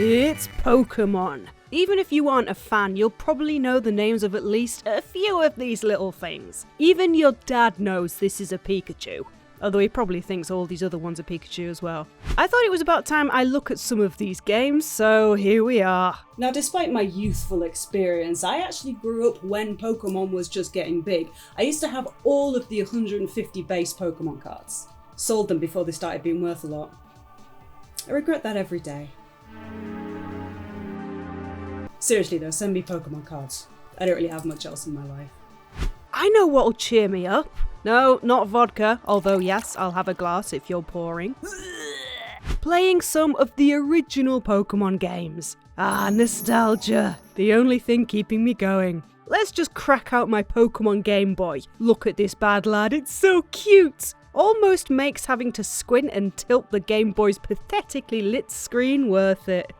It's Pokémon. Even if you aren't a fan, you'll probably know the names of at least a few of these little things. Even your dad knows this is a Pikachu. Although he probably thinks all these other ones are Pikachu as well. I thought it was about time I look at some of these games, so here we are. Now, despite my youthful experience, I actually grew up when Pokemon was just getting big. I used to have all of the 150 base Pokemon cards. Sold them before they started being worth a lot. I regret that every day. Seriously though, send me Pokemon cards. I don't really have much else in my life. I know what'll cheer me up. No, not vodka, although yes, I'll have a glass if you're pouring. Playing some of the original Pokemon games. Ah, nostalgia. The only thing keeping me going. Let's just crack out my Pokemon Game Boy. Look at this bad lad, it's so cute. Almost makes having to squint and tilt the Game Boy's pathetically lit screen worth it.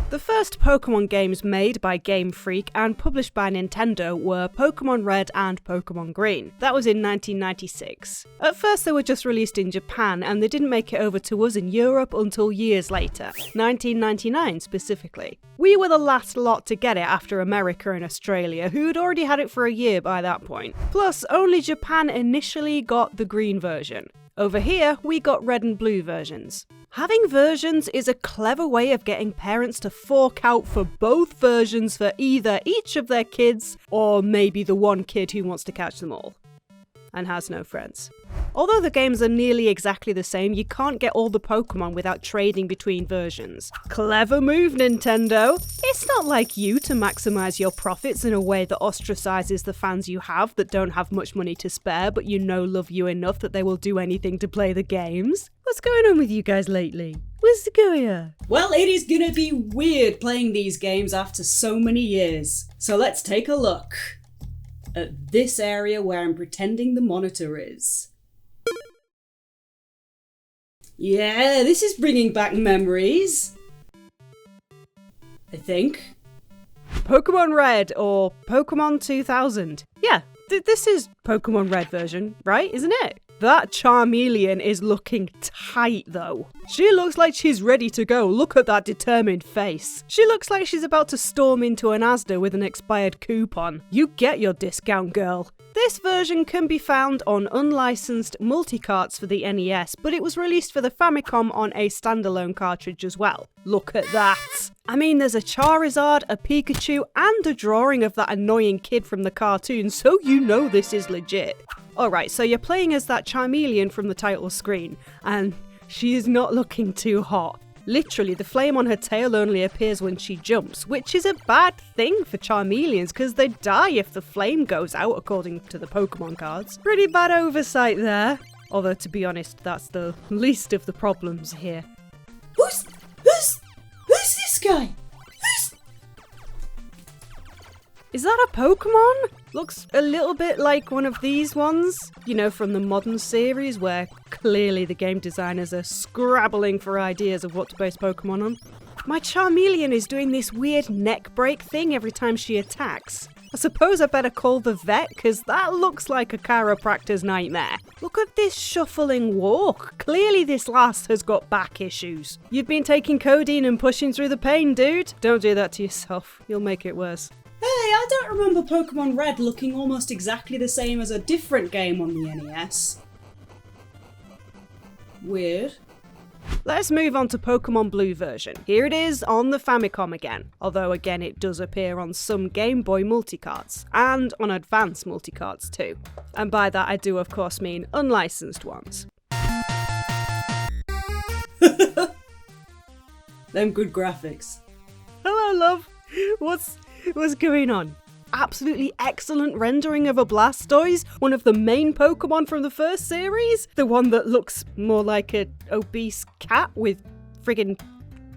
The first Pokemon games made by Game Freak and published by Nintendo were Pokémon Red and Pokémon Green. That was in 1996. At first they were just released in Japan and they didn't make it over to us in Europe until years later, 1999 specifically. We were the last lot to get it after America and Australia, who'd already had it for a year by that point. Plus, only Japan initially got the green version. Over here, we got red and blue versions. Having versions is a clever way of getting parents to fork out for both versions for either each of their kids, or maybe the one kid who wants to catch them all and has no friends. Although the games are nearly exactly the same, you can't get all the Pokemon without trading between versions. Clever move, Nintendo! It's not like you to maximise your profits in a way that ostracises the fans you have that don't have much money to spare but you know love you enough that they will do anything to play the games. What's going on with you guys lately? Where's the go here? Well, it is gonna be weird playing these games after so many years. So let's take a look at this area where I'm pretending the monitor is. Yeah, this is bringing back memories. I think. Pokemon Red or Pokemon 2000. Yeah, this is Pokemon Red version, right? Isn't it? That Charmeleon is looking tight though. She looks like she's ready to go. Look at that determined face. She looks like she's about to storm into an Asda with an expired coupon. You get your discount, girl. This version can be found on unlicensed multi-carts for the NES, but it was released for the Famicom on a standalone cartridge as well. Look at that. I mean, there's a Charizard, a Pikachu, and a drawing of that annoying kid from the cartoon, so you know this is legit. Alright, so you're playing as that Charmeleon from the title screen, and she is not looking too hot. Literally, the flame on her tail only appears when she jumps, which is a bad thing for Charmeleons because they die if the flame goes out, according to the Pokemon cards. Pretty bad oversight there. Although, to be honest, that's the least of the problems here. Who's this guy? Is that a Pokemon? Looks a little bit like one of these ones, you know, from the modern series where clearly the game designers are scrabbling for ideas of what to base Pokemon on. My Charmeleon is doing this weird neck break thing every time she attacks. I suppose I better call the vet, because that looks like a chiropractor's nightmare. Look at this shuffling walk. Clearly this lass has got back issues. You've been taking codeine and pushing through the pain, dude. Don't do that to yourself. You'll make it worse. Hey, I don't remember Pokemon Red looking almost exactly the same as a different game on the NES. Weird. Let's move on to Pokemon Blue version. Here it is on the Famicom again, although again it does appear on some Game Boy multicarts, and on advanced multicarts too. And by that I do of course mean unlicensed ones. Them good graphics. Hello love, what's going on? Absolutely excellent rendering of a Blastoise, one of the main Pokemon from the first series. The one that looks more like an obese cat with friggin'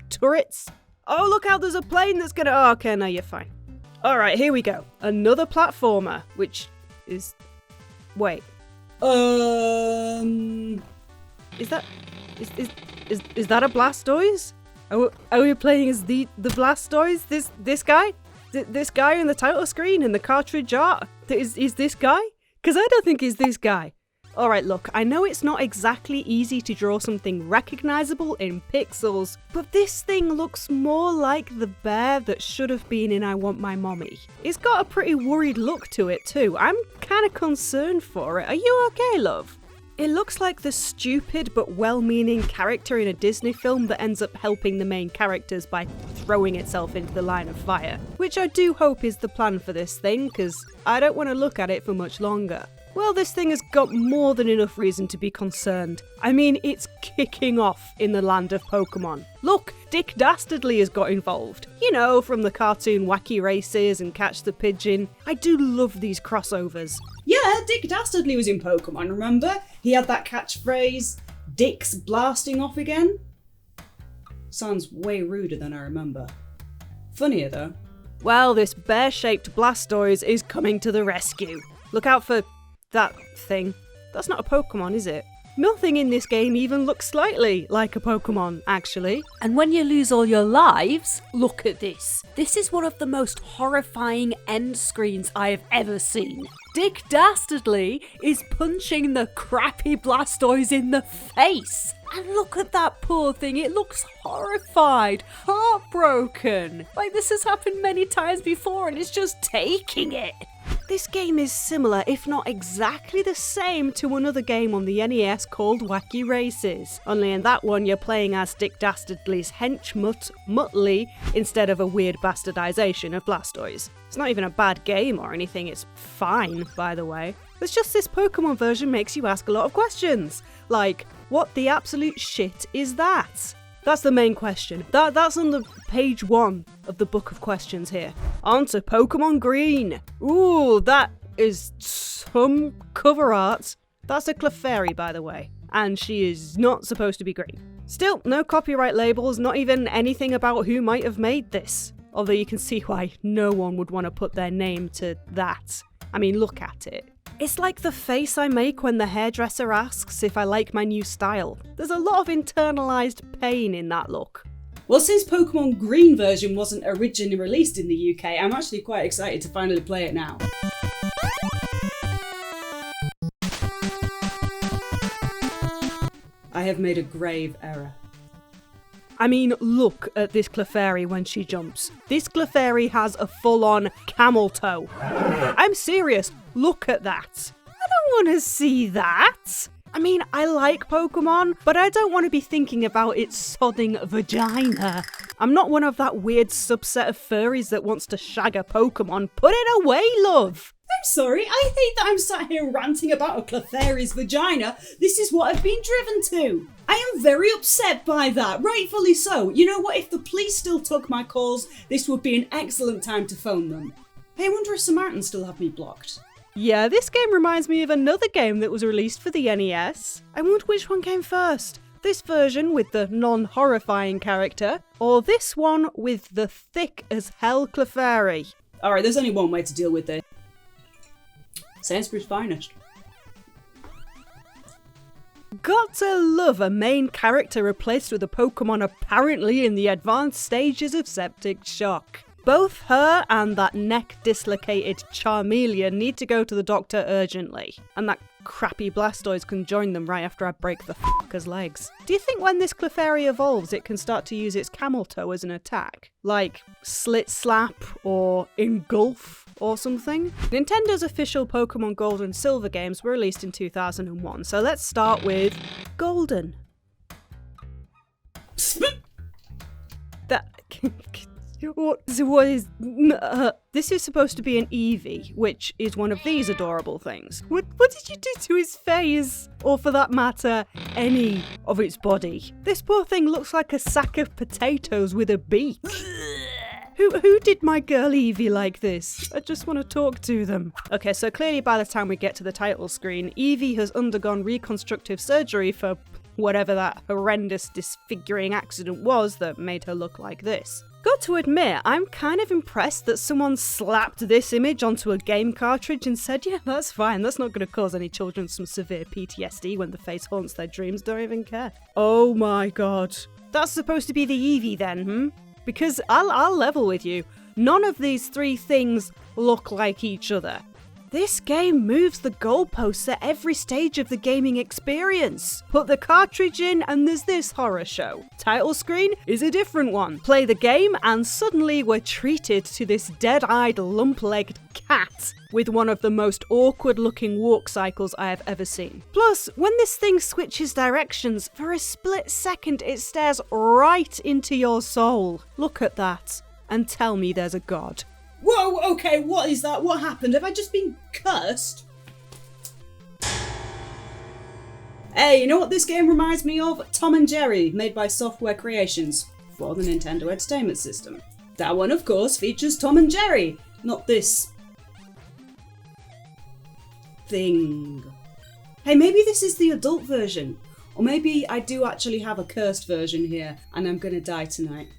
turrets. Oh, look how there's a plane that's gonna... Oh, okay, no, you're fine. Alright, here we go. Another platformer, which is... Wait. Is that a Blastoise? Are we playing as the Blastoise? This guy? This guy in the title screen in the cartridge art? Is this guy? Because I don't think it's this guy. Alright, look, I know it's not exactly easy to draw something recognizable in pixels, but this thing looks more like the bear that should have been in I Want My Mommy. It's got a pretty worried look to it too. I'm kinda concerned for it. Are you okay, love? It looks like the stupid but well-meaning character in a Disney film that ends up helping the main characters by throwing itself into the line of fire. Which I do hope is the plan for this thing, because I don't want to look at it for much longer. Well, this thing has got more than enough reason to be concerned. I mean, it's kicking off in the land of Pokemon. Look, Dick Dastardly has got involved. You know, from the cartoon Wacky Races and Catch the Pigeon. I do love these crossovers. Yeah, Dick Dastardly was in Pokemon, remember? He had that catchphrase, Dick's blasting off again. Sounds way ruder than I remember. Funnier though. Well, this bear-shaped Blastoise is coming to the rescue. Look out for that thing. That's not a Pokemon, is it? Nothing in this game even looks slightly like a Pokemon, actually. And when you lose all your lives, look at this. This is one of the most horrifying end screens I have ever seen. Dick Dastardly is punching the crappy Blastoise in the face. And look at that poor thing, it looks horrified, heartbroken. Like this has happened many times before and it's just taking it. This game is similar, if not exactly the same, to another game on the NES called Wacky Races. Only in that one you're playing as Dick Dastardly's henchmutt, Muttley, instead of a weird bastardization of Blastoise. It's not even a bad game or anything, it's fine, by the way. It's just this Pokemon version makes you ask a lot of questions. Like, what the absolute shit is that? That's the main question. That's on the page 1 of the book of questions here. On to Pokemon Green. Ooh, that is some cover art. That's a Clefairy, by the way. And she is not supposed to be green. Still, no copyright labels, not even anything about who might have made this. Although you can see why no one would want to put their name to that. I mean, look at it. It's like the face I make when the hairdresser asks if I like my new style. There's a lot of internalised pain in that look. Well, since Pokemon Green version wasn't originally released in the UK, I'm actually quite excited to finally play it now. I have made a grave error. I mean, look at this Clefairy when she jumps. This Clefairy has a full-on camel toe. I'm serious, look at that. I don't want to see that. I mean, I like Pokemon, but I don't want to be thinking about its sodding vagina. I'm not one of that weird subset of furries that wants to shag a Pokemon. Put it away, love. I'm sorry, I hate that I'm sat here ranting about a Clefairy's vagina. This is what I've been driven to. I am very upset by that, rightfully so. You know what, if the police still took my calls, this would be an excellent time to phone them. Hey, I wonder if Samaritan still have me blocked. Yeah, this game reminds me of another game that was released for the NES. I wonder which one came first. This version with the non-horrifying character, or this one with the thick-as-hell Clefairy. Alright, there's only one way to deal with this. Sainsbury's finest. Got to love a main character replaced with a Pokemon apparently in the advanced stages of septic shock. Both her and that neck-dislocated Charmeleon need to go to the doctor urgently. And that crappy Blastoise can join them right after I break the fucker's legs. Do you think when this Clefairy evolves it can start to use its camel toe as an attack? Like Slit Slap or Engulf or something? Nintendo's official Pokemon Gold and Silver games were released in 2001, so let's start with Golden. That... What is... This is supposed to be an Eevee, which is one of these adorable things. What did you do to his face? Or for that matter, any of its body? This poor thing looks like a sack of potatoes with a beak. Who did my girl Eevee like this? I just want to talk to them. Okay, so clearly by the time we get to the title screen, Eevee has undergone reconstructive surgery for whatever that horrendous disfiguring accident was that made her look like this. Got to admit, I'm kind of impressed that someone slapped this image onto a game cartridge and said, yeah, that's fine, that's not going to cause any children some severe PTSD when the face haunts their dreams, don't even care. Oh my god. That's supposed to be the Eevee then, Because I'll level with you, none of these three things look like each other. This game moves the goalposts at every stage of the gaming experience. Put the cartridge in and there's this horror show. Title screen is a different one. Play the game and suddenly we're treated to this dead-eyed, lump-legged cat with one of the most awkward looking walk cycles I have ever seen. Plus, when this thing switches directions, for a split second it stares right into your soul. Look at that and tell me there's a god. Whoa, okay, what is that? What happened? Have I just been cursed? Hey, you know what this game reminds me of? Tom and Jerry, made by Software Creations for the Nintendo Entertainment System. That one, of course, features Tom and Jerry, not this thing. Hey, maybe this is the adult version. Or maybe I do actually have a cursed version here and I'm gonna die tonight.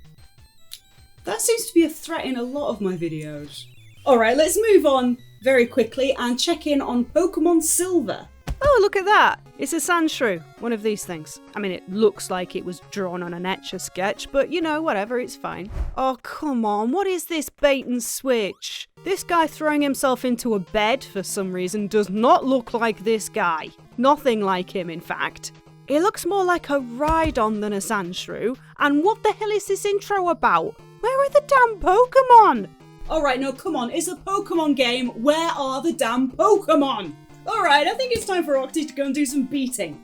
That seems to be a threat in a lot of my videos. Alright, let's move on very quickly and check in on Pokemon Silver. Oh, look at that! It's a Sandshrew, one of these things. I mean, it looks like it was drawn on an Etch-a-Sketch, but you know, whatever, it's fine. Oh, come on, what is this bait and switch? This guy throwing himself into a bed for some reason does not look like this guy. Nothing like him, in fact. It looks more like a Rhydon than a Sandshrew, and what the hell is this intro about? Where are the damn Pokemon? Alright, no, come on, it's a Pokemon game. Where are the damn Pokemon? Alright, I think it's time for Octi to go and do some beating.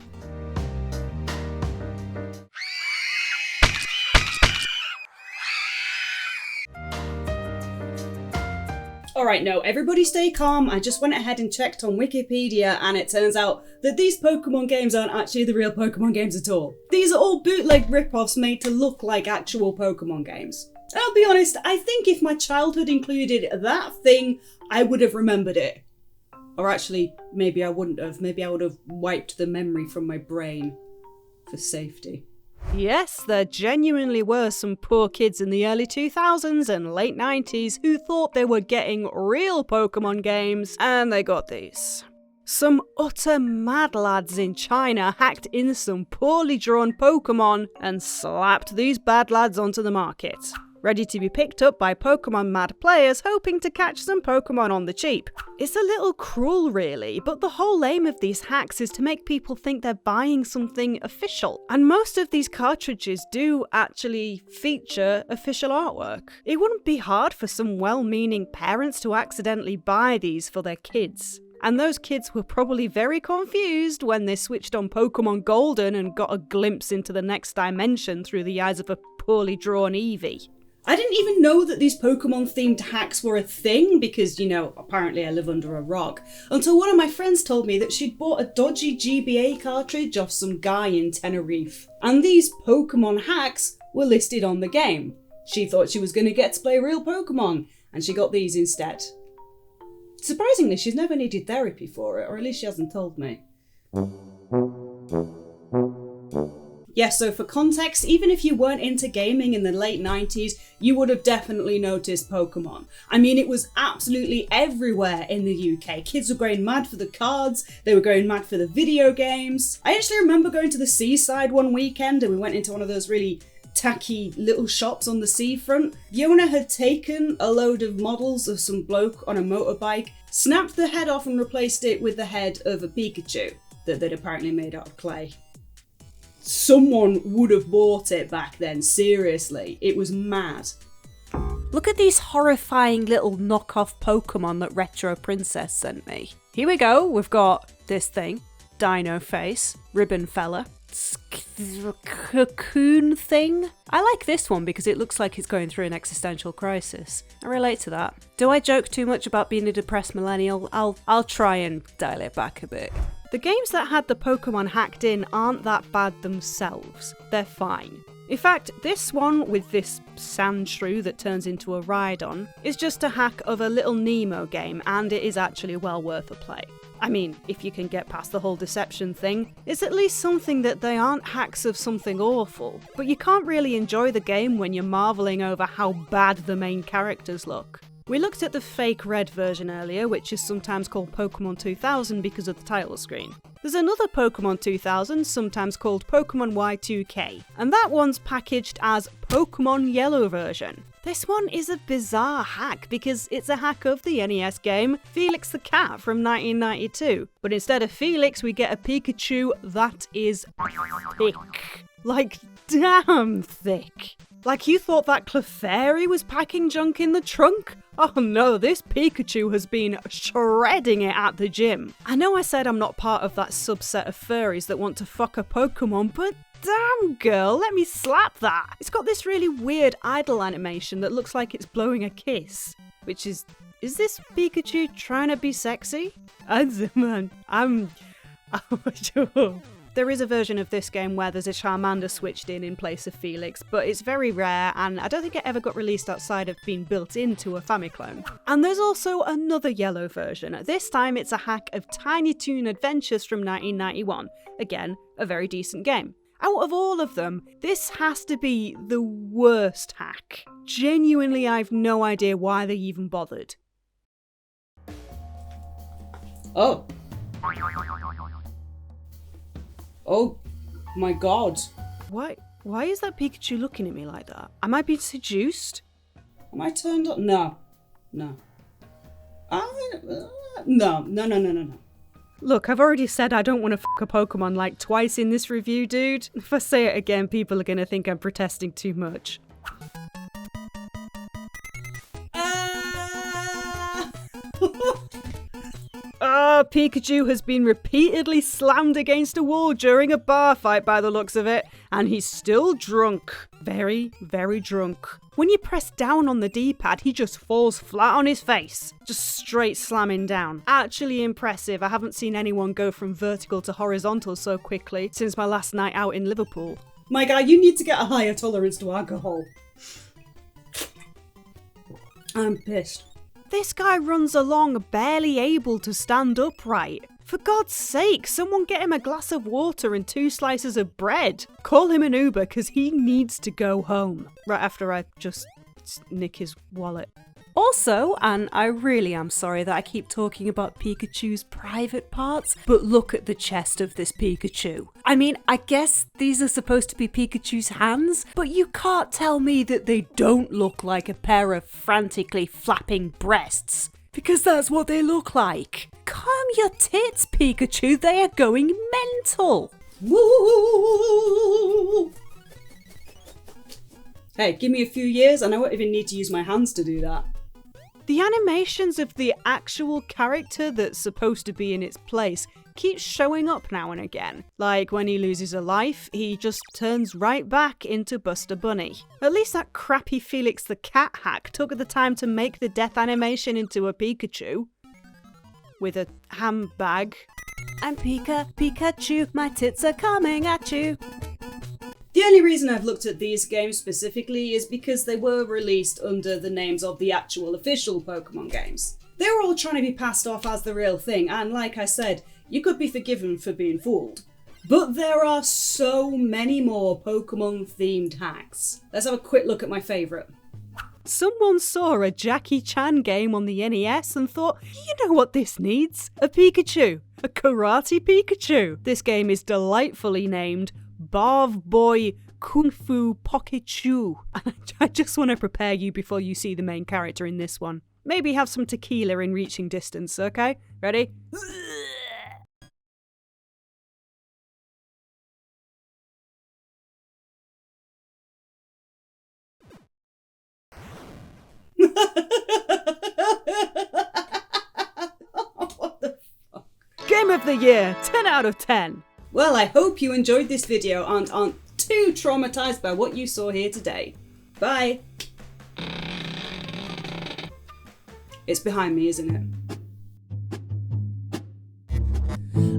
Alright, no, everybody stay calm. I just went ahead and checked on Wikipedia and it turns out that these Pokemon games aren't actually the real Pokemon games at all. These are all bootleg rip-offs made to look like actual Pokemon games. I'll be honest, I think if my childhood included that thing, I would have remembered it. Or actually, maybe I wouldn't have. Maybe I would have wiped the memory from my brain for safety. Yes, there genuinely were some poor kids in the early 2000s and late 90s who thought they were getting real Pokemon games, and they got these. Some utter mad lads in China hacked in some poorly drawn Pokemon and slapped these bad lads onto the market, ready to be picked up by Pokemon mad players hoping to catch some Pokemon on the cheap. It's a little cruel really, but the whole aim of these hacks is to make people think they're buying something official. And most of these cartridges do actually feature official artwork. It wouldn't be hard for some well-meaning parents to accidentally buy these for their kids. And those kids were probably very confused when they switched on Pokemon Golden and got a glimpse into the next dimension through the eyes of a poorly drawn Eevee. I didn't even know that these Pokemon-themed hacks were a thing because, you know, apparently I live under a rock, until one of my friends told me that she'd bought a dodgy GBA cartridge off some guy in Tenerife. And these Pokemon hacks were listed on the game. She thought she was going to get to play real Pokemon, and she got these instead. Surprisingly, she's never needed therapy for it, or at least she hasn't told me. Yeah, so for context, even if you weren't into gaming in the late 90s, you would have definitely noticed Pokemon. I mean, it was absolutely everywhere in the UK. Kids were going mad for the cards, they were going mad for the video games. I actually remember going to the seaside one weekend and we went into one of those really tacky little shops on the seafront. The owner had taken a load of models of some bloke on a motorbike, snapped the head off and replaced it with the head of a Pikachu that they'd apparently made out of clay. Someone would have bought it back then, seriously. It was mad. Look at these horrifying little knockoff Pokemon that Retro Princess sent me. Here we go, we've got this thing, Dino Face, Ribbon Fella, Cocoon thing. I like this one because it looks like it's going through an existential crisis. I relate to that. Do I joke too much about being a depressed millennial? I'll try and dial it back a bit. The games that had the Pokemon hacked in aren't that bad themselves. They're fine. In fact, this one with this Sandshrew that turns into a Rhydon is just a hack of a little Nemo game, and it is actually well worth a play. I mean, if you can get past the whole deception thing, it's at least something that they aren't hacks of something awful. But you can't really enjoy the game when you're marvelling over how bad the main characters look. We looked at the fake red version earlier, which is sometimes called Pokemon 2000 because of the title screen. There's another Pokemon 2000, sometimes called Pokemon Y2K, and that one's packaged as Pokemon Yellow version. This one is a bizarre hack because it's a hack of the NES game Felix the Cat from 1992. But instead of Felix, we get a Pikachu that is thick. Like, damn thick. Like you thought that Clefairy was packing junk in the trunk? Oh no, this Pikachu has been shredding it at the gym. I know I said I'm not part of that subset of furries that want to fuck a Pokemon, but damn girl, let me slap that. It's got this really weird idle animation that looks like it's blowing a kiss, which is this Pikachu trying to be sexy? There is a version of this game where there's a Charmander switched in place of Felix, but it's very rare and I don't think it ever got released outside of being built into a Famicom. And there's also another yellow version. This time it's a hack of Tiny Toon Adventures from 1991. Again, a very decent game. Out of all of them, this has to be the worst hack. Genuinely, I've no idea why they even bothered. Oh. Oh my god. Why is that Pikachu looking at me like that? Am I being seduced? Am I turned up? No. No. No. Look, I've already said I don't want to fuck a Pokemon like twice in this review, dude. If I say it again, people are gonna think I'm protesting too much. Pikachu has been repeatedly slammed against a wall during a bar fight by the looks of it, and he's still drunk. Very, very drunk. When you press down on the D-pad, he just falls flat on his face. Just straight slamming down. Actually impressive. I haven't seen anyone go from vertical to horizontal so quickly since my last night out in Liverpool. My guy, you need to get a higher tolerance to alcohol. I'm pissed. This guy runs along barely able to stand upright. For God's sake, someone get him a glass of water and 2 slices of bread. Call him an Uber because he needs to go home. Right after I just nick his wallet. Also, and I really am sorry that I keep talking about Pikachu's private parts, but look at the chest of this Pikachu. I mean, I guess these are supposed to be Pikachu's hands, but you can't tell me that they don't look like a pair of frantically flapping breasts. Because that's what they look like. Calm your tits, Pikachu, they are going mental. Woo! Hey, give me a few years and I won't even need to use my hands to do that. The animations of the actual character that's supposed to be in its place keeps showing up now and again. Like when he loses a life, he just turns right back into Buster Bunny. At least that crappy Felix the Cat hack took the time to make the death animation into a Pikachu. With a handbag. I'm Pikachu, my tits are coming at you. The only reason I've looked at these games specifically is because they were released under the names of the actual official Pokemon games. They were all trying to be passed off as the real thing, and like I said, you could be forgiven for being fooled. But there are so many more Pokemon-themed hacks. Let's have a quick look at my favourite. Someone saw a Jackie Chan game on the NES and thought, you know what this needs? A Pikachu. A karate Pikachu. This game is delightfully named Barv Boy Kung Fu Pikachu. I just want to prepare you before you see the main character in this one. Maybe have some tequila in reaching distance, okay? Ready? What the fuck? Game of the year, 10 out of 10. Well, I hope you enjoyed this video and aren't too traumatized by what you saw here today. Bye! It's behind me, isn't it?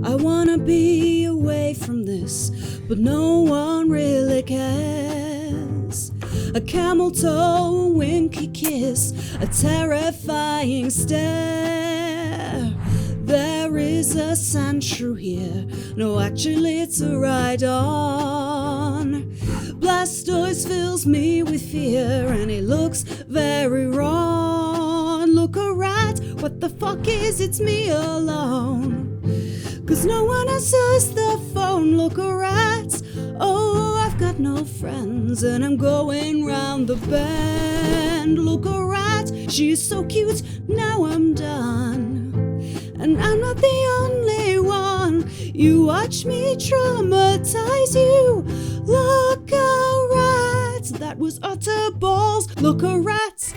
I wanna be away from this, but no one really cares. A camel toe, a winky kiss, a terrifying stare. There is a Sandshrew here, no actually it's a ride-on. Blastoise fills me with fear and it looks very wrong. Look a rat, what the fuck is it's me alone? Cause no one answers the phone, look a rat, oh I've got no friends and I'm going round the bend. Look, a rat, she's so cute, now I'm done. And I'm not the only one. You watch me traumatize you. Look, a rat, that was utter balls. Look, a rat.